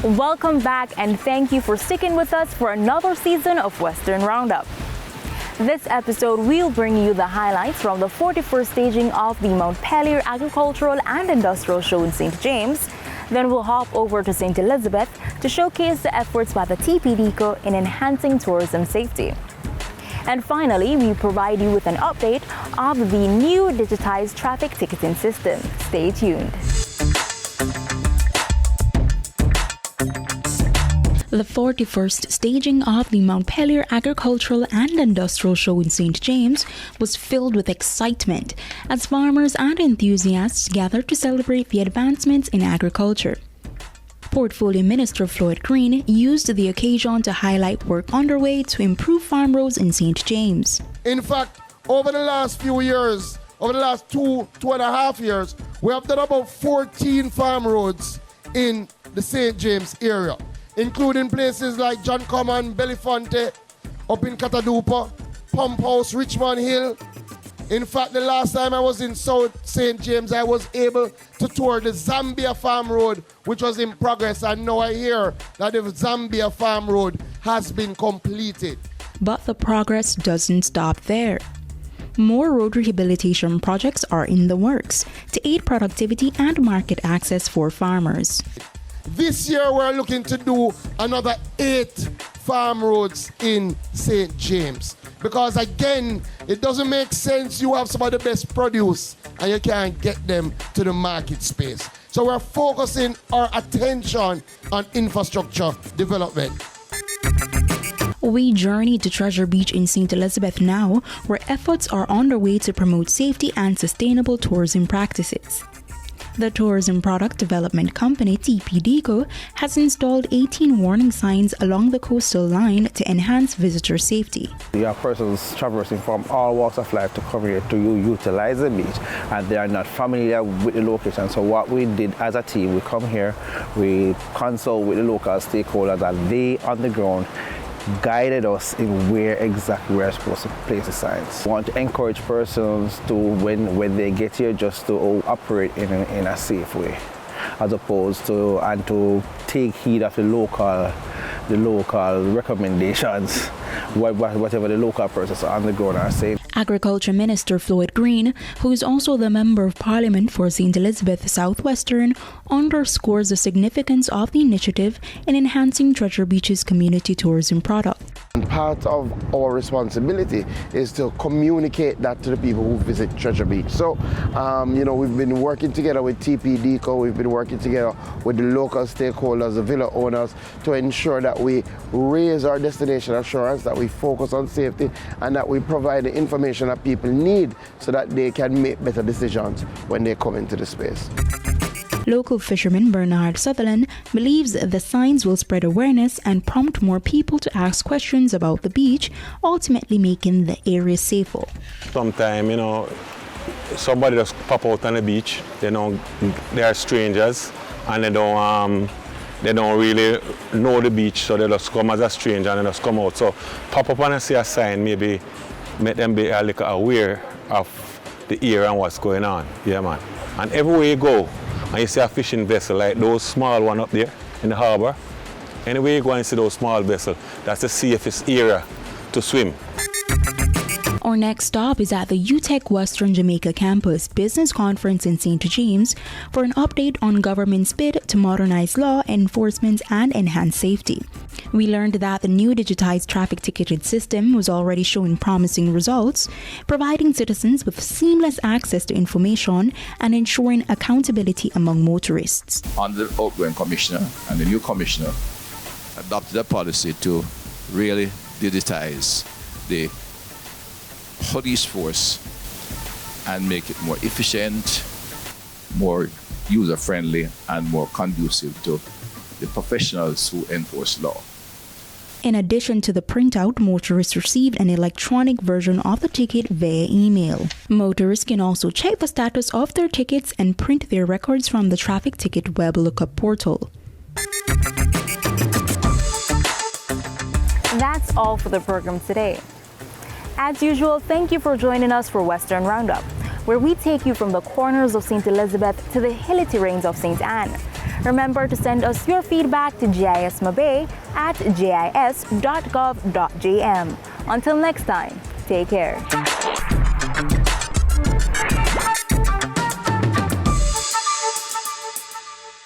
Welcome back, and thank you for sticking with us for another season of Western Roundup. This episode will bring you the highlights from the 41st staging of the Mount Pelier Agricultural and Industrial Show in St. James. Then we'll hop over to St. Elizabeth to showcase the efforts by the TPDCO in enhancing tourism safety. And finally, we provide you with an update of the new digitized traffic ticketing system. Stay tuned. The 41st staging of the Mount Pelier Agricultural and Industrial Show in St. James was filled with excitement as farmers and enthusiasts gathered to celebrate the advancements in agriculture. Portfolio Minister Floyd Green used the occasion to highlight work underway to improve farm roads in St. James. In fact, over the last few years, over the last two and a half years, we have done about 14 farm roads in the St. James area, including places like John Common, Belifonte, up in Catadupa, Pump House, Richmond Hill. In fact, the last time I was in South St. James, I was able to tour the Zambia Farm Road, which was in progress, and now I hear that the Zambia Farm Road has been completed. But the progress doesn't stop there. More road rehabilitation projects are in the works to aid productivity and market access for farmers. This year, we're looking to do another 8 farm roads in St. James. Because again, it doesn't make sense you have some of the best produce and you can't get them to the market space. So we're focusing our attention on infrastructure development. We journey to Treasure Beach in St. Elizabeth now, where efforts are underway to promote safety and sustainable tourism practices. The Tourism Product Development Company, TPDCO, has installed 18 warning signs along the coastal line to enhance visitor safety. You have persons traversing from all walks of life to come here to utilize the beach, and they are not familiar with the location. So what we did as a team, we come here, we consult with the local stakeholders, and they on the ground guided us in where exactly we're supposed to place the signs. We want to encourage persons to, when they get here, just to operate in a safe way, as opposed to, and to take heed of the local recommendations, whatever the local persons on the ground are saying. Agriculture Minister Floyd Green, who is also the Member of Parliament for St. Elizabeth Southwestern, underscores the significance of the initiative in enhancing Treasure Beach's community tourism product. Part of our responsibility is to communicate that to the people who visit Treasure Beach. So, we've been working together with TPDCO, we've been working together with the local stakeholders, the villa owners, to ensure that we raise our destination assurance, that we focus on safety, and that we provide the information that people need so that they can make better decisions when they come into the space. Local fisherman Bernard Sutherland believes the signs will spread awareness and prompt more people to ask questions about the beach, ultimately making the area safer. Sometimes, somebody just pop out on the beach, they are strangers and they don't really know the beach, so they just come as a stranger and they just come out. So pop up and see a sign, maybe make them be a little aware of the area and what's going on. Yeah, man. And everywhere you go, and you see a fishing vessel like those small one up there in the harbor, anywhere you go and see those small vessels, that's the safest area to swim. Our next stop is at the UTech Western Jamaica Campus Business Conference in St. James for an update on government's bid to modernize law enforcement and enhance safety. We learned that the new digitized traffic ticketing system was already showing promising results, providing citizens with seamless access to information and ensuring accountability among motorists. Under the outgoing commissioner and the new commissioner adopted a policy to really digitize the police force and make it more efficient, more user-friendly, and more conducive to the professionals who enforce law. In addition to the printout, motorists received an electronic version of the ticket via email. Motorists can also check the status of their tickets and print their records from the traffic ticket web lookup portal. That's all for the program today. As usual, thank you for joining us for Western Roundup, where we take you from the corners of St. Elizabeth to the hilly terrains of St. Anne. Remember to send us your feedback to gismabay@gis.gov.jm. Until next time, take care.